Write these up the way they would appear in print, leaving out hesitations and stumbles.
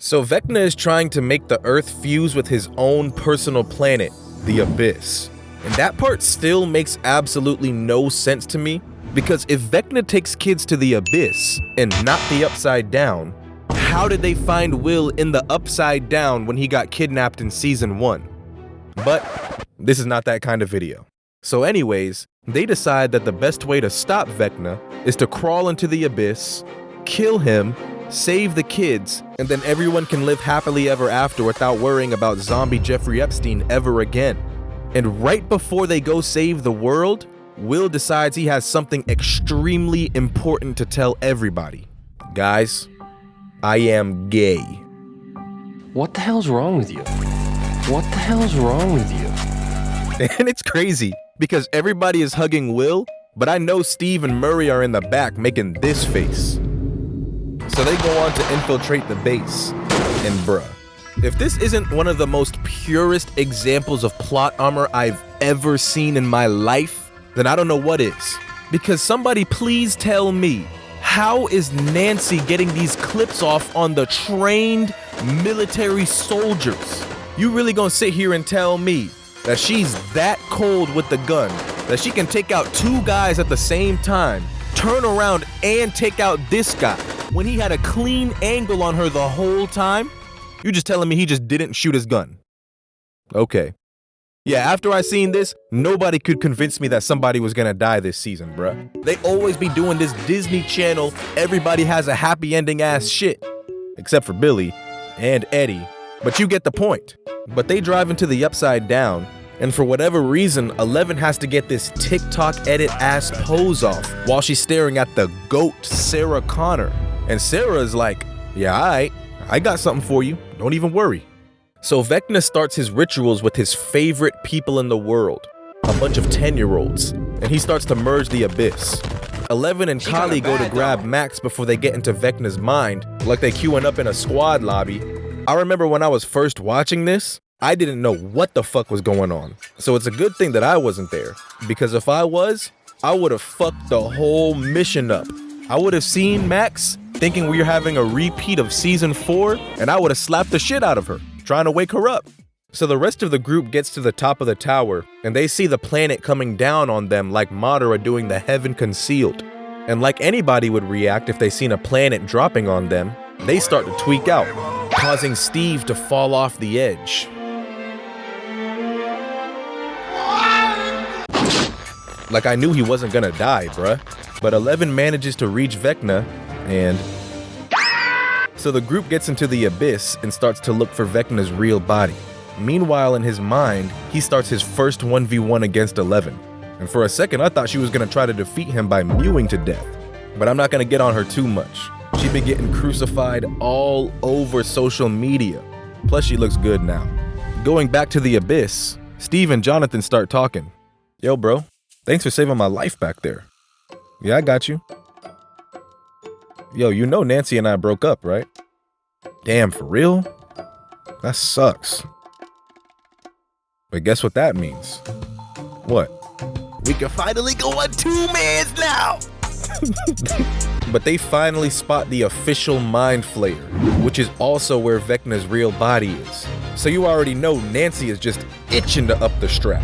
So Vecna is trying to make the Earth fuse with his own personal planet, the Abyss. And that part still makes absolutely no sense to me, because if Vecna takes kids to the Abyss and not the Upside Down, how did they find Will in the Upside Down when he got kidnapped in season 1? But this is not that kind of video. So anyways, they decide that the best way to stop Vecna is to crawl into the Abyss, kill him, save the kids, and then everyone can live happily ever after without worrying about zombie Jeffrey Epstein ever again. And right before they go save the world, Will decides he has something extremely important to tell everybody. Guys, I am gay. What the hell's wrong with you? What the hell's wrong with you? And it's crazy, because everybody is hugging Will, but I know Steve and Murray are in the back making this face. So they go on to infiltrate the base, and bruh, if this isn't one of the most purest examples of plot armor I've ever seen in my life, then I don't know what is. Because somebody please tell me, how is Nancy getting these clips off on the trained military soldiers? You really gonna sit here and tell me that she's that cold with the gun, that she can take out 2 guys at the same time, turn around and take out this guy when he had a clean angle on her the whole time? You just telling me he just didn't shoot his gun? Okay. Yeah, after I seen this, nobody could convince me that somebody was gonna die this season, bruh. They always be doing this Disney Channel, everybody has a happy ending ass shit. Except for Billy and Eddie, but you get the point. But they drive into the Upside Down, and for whatever reason, Eleven has to get this TikTok edit ass pose off while she's staring at the GOAT, Sarah Connor. And Sarah's like, yeah, alright, I got something for you, don't even worry. So Vecna starts his rituals with his favorite people in the world, a bunch of 10-year-olds, and he starts to merge the Abyss. Eleven and Kali go to grab Max before they get into Vecna's mind, like they queuing up in a squad lobby. I remember when I was first watching this, I didn't know what the fuck was going on. So it's a good thing that I wasn't there, because if I was, I would have fucked the whole mission up. I would have seen Max thinking we were having a repeat of season 4, and I would have slapped the shit out of her, trying to wake her up. So the rest of the group gets to the top of the tower, and they see the planet coming down on them like Madara doing the Heaven Concealed. And like anybody would react if they seen a planet dropping on them, they start to tweak out, causing Steve to fall off the edge. Like I knew he wasn't gonna die, bruh. But Eleven manages to reach Vecna, and so the group gets into the Abyss and starts to look for Vecna's real body. Meanwhile, in his mind, he starts his first 1v1 against Eleven. And for a second, I thought she was gonna try to defeat him by mewing to death. But I'm not gonna get on her too much. She's been getting crucified all over social media. Plus, she looks good now. Going back to the Abyss, Steve and Jonathan start talking. Yo, bro, thanks for saving my life back there. Yeah, I got you. Yo, you know Nancy and I broke up, right? Damn, for real? That sucks. But guess what that means? What? We can finally go on 2 mans now! But they finally spot the official Mind Flayer, which is also where Vecna's real body is. So you already know Nancy is just itching to up the strap.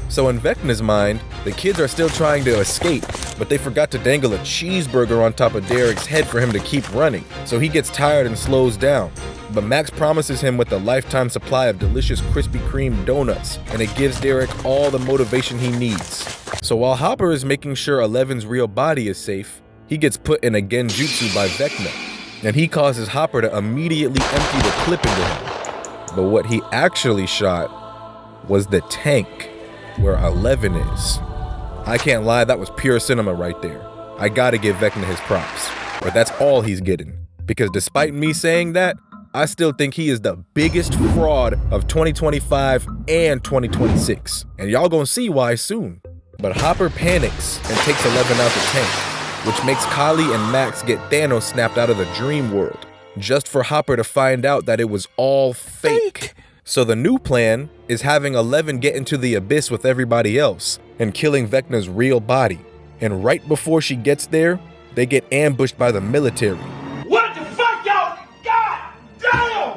So in Vecna's mind, the kids are still trying to escape, but they forgot to dangle a cheeseburger on top of Derek's head for him to keep running. So he gets tired and slows down. But Max promises him with a lifetime supply of delicious Krispy Kreme donuts, and it gives Derek all the motivation he needs. So while Hopper is making sure Eleven's real body is safe, he gets put in a genjutsu by Vecna, and he causes Hopper to immediately empty the clip into him. But what he actually shot was the tank where Eleven is. I can't lie, that was pure cinema right there. I gotta give Vecna his props, but that's all he's getting. Because despite me saying that, I still think he is the biggest fraud of 2025 and 2026. And y'all gonna see why soon. But Hopper panics and takes Eleven out the tank, which makes Kali and Max get Thanos snapped out of the dream world, just for Hopper to find out that it was all fake. So the new plan is having Eleven get into the Abyss with everybody else and killing Vecna's real body. And right before she gets there, they get ambushed by the military. What the fuck, y'all? God damn!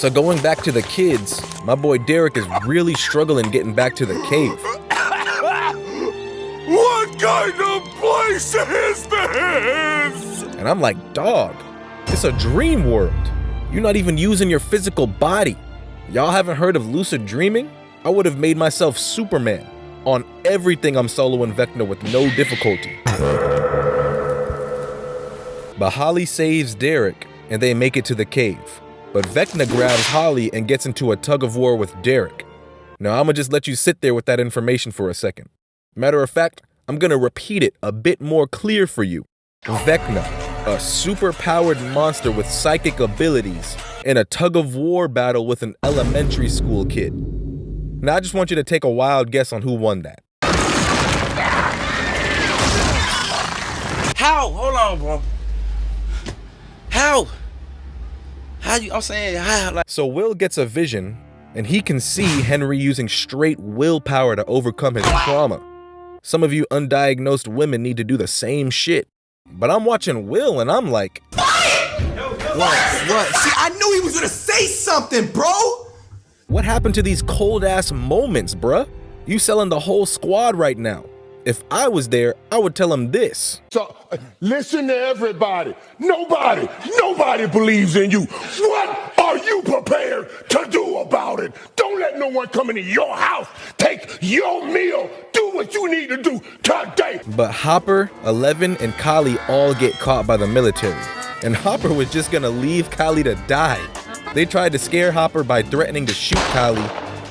So going back to the kids, my boy Derek is really struggling getting back to the cave. What kind of place is this? And I'm like, dog, it's a dream world. You're not even using your physical body. Y'all haven't heard of lucid dreaming? I would have made myself Superman. On everything, I'm soloing Vecna with no difficulty. But Holly saves Derek, and they make it to the cave. But Vecna grabs Holly and gets into a tug of war with Derek. Now, I'm gonna just let you sit there with that information for a second. Matter of fact, I'm gonna repeat it a bit more clear for you. Vecna, a super-powered monster with psychic abilities, in a tug-of-war battle with an elementary school kid. Now, I just want you to take a wild guess on who won that. How? Hold on, bro. How? How you? I'm saying how? Like. So Will gets a vision, and he can see Henry using straight willpower to overcome his trauma. Some of you undiagnosed women need to do the same shit. But I'm watching Will, and I'm like, What? See, I knew he was gonna say something, bro! what happened to these cold-ass moments, bruh? You selling the whole squad right now. If I was there, I would tell him this. So, listen to everybody. Nobody believes in you. What are you prepared to do about it? Don't let no one come into your house. Take your meal. Do what you need to do today. But Hopper, 11, and Kali all get caught by the military. And Hopper was just gonna leave Kali to die. They tried to scare Hopper by threatening to shoot Kali.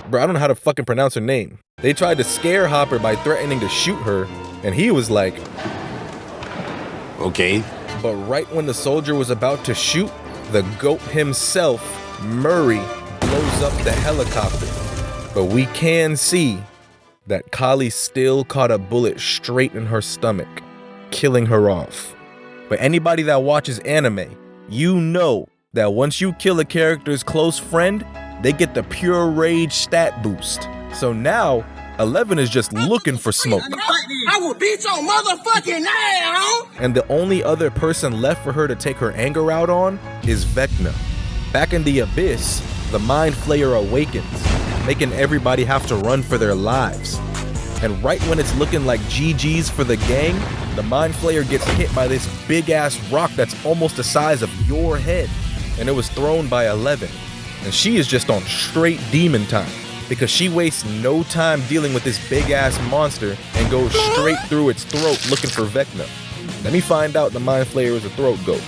Bro, I don't know how to fucking pronounce her name. They tried to scare Hopper by threatening to shoot her, and he was like, Okay. but right when the soldier was about to shoot, the GOAT himself, Murray, blows up the helicopter. But we can see that Kali still caught a bullet straight in her stomach, killing her off. But anybody that watches anime, you know that once you kill a character's close friend, they get the pure rage stat boost. So now, 11 is just looking for smoke. I will beat your motherfucking ass! And the only other person left for her to take her anger out on is Vecna. Back in the Abyss, the Mind Flayer awakens, making everybody have to run for their lives. And right when it's looking like GG's for the gang, the Mind Flayer gets hit by this big-ass rock that's almost the size of your head. And it was thrown by 11. And she is just on straight demon time, because she wastes no time dealing with this big-ass monster and goes straight through its throat looking for Vecna. Let me find out the Mind Flayer is a throat goat.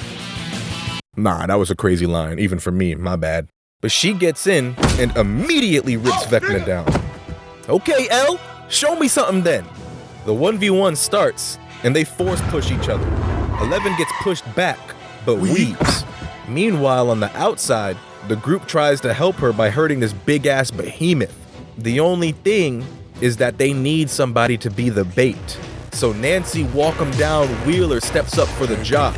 Nah, that was a crazy line, even for me, my bad. But she gets in and immediately rips Vecna down. Okay, L, show me something then. The 1v1 starts, and they force push each other. 11 gets pushed back, but weaves. Meanwhile, on the outside, the group tries to help her by hurting this big-ass behemoth. The only thing is that they need somebody to be the bait. So Nancy Walk 'em Down Wheeler steps up for the job.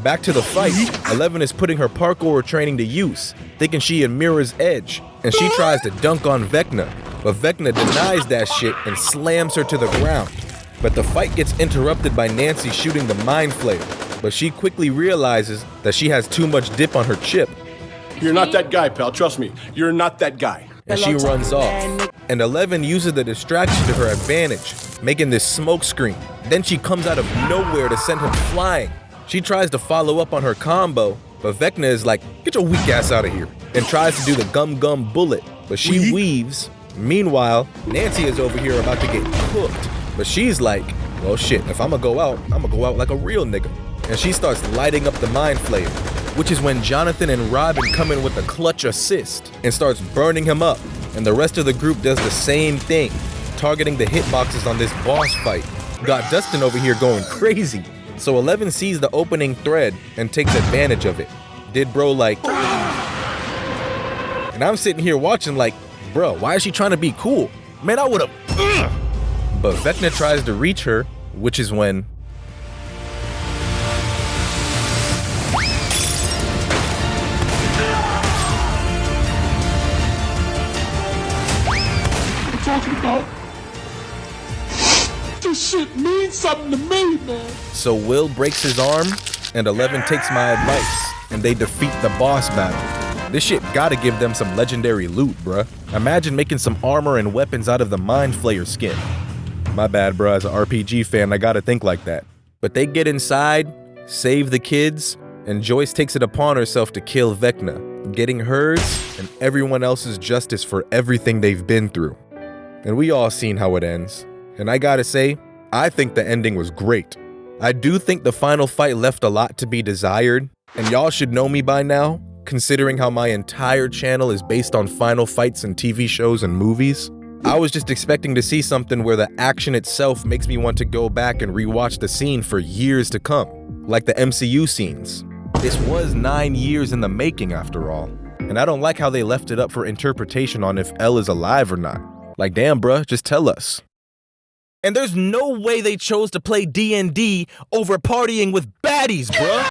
Back to the fight, 11 is putting her parkour training to use, thinking she in Mirror's Edge, and she tries to dunk on Vecna, but Vecna denies that shit and slams her to the ground. But the fight gets interrupted by Nancy shooting the Mind Flayer, but she quickly realizes that she has too much dip on her chip, You're not that guy, pal. Trust me. You're not that guy. and she runs off. And 11 uses the distraction to her advantage, making this smoke screen. Then she comes out of nowhere to send him flying. She tries to follow up on her combo, but Vecna is like, get your weak ass out of here, and tries to do the gum gum bullet, but she weaves. Meanwhile, Nancy is over here about to get cooked, but she's like, well shit, if I'ma go out like a real nigga. And she starts lighting up the Mind Flayer, which is when Jonathan and Robin come in with a clutch assist and starts burning him up. And the rest of the group does the same thing, targeting the hitboxes on this boss fight. Got Dustin over here going crazy. So 11 sees the opening thread and takes advantage of it. Did bro like... And I'm sitting here watching like, bro, why is she trying to be cool? Man, I would've... But Vecna tries to reach her, which is when... This shit means something to me, man. So Will breaks his arm, and 11 takes my advice, and they defeat the boss battle. This shit gotta give them some legendary loot, bruh. Imagine making some armor and weapons out of the Mind Flayer skin. My bad, bruh, as an RPG fan, I gotta think like that. But they get inside, save the kids, and Joyce takes it upon herself to kill Vecna, getting hers and everyone else's justice for everything they've been through. And we all seen how it ends. And I gotta say, I think the ending was great. I do think the final fight left a lot to be desired, and y'all should know me by now, considering how my entire channel is based on final fights in TV shows and movies. I was just expecting to see something where the action itself makes me want to go back and rewatch the scene for years to come, like the MCU scenes. This was 9 years in the making after all, and I don't like how they left it up for interpretation on if Elle is alive or not. Like, damn, bruh, just tell us. And there's no way they chose to play D&D over partying with baddies, bruh.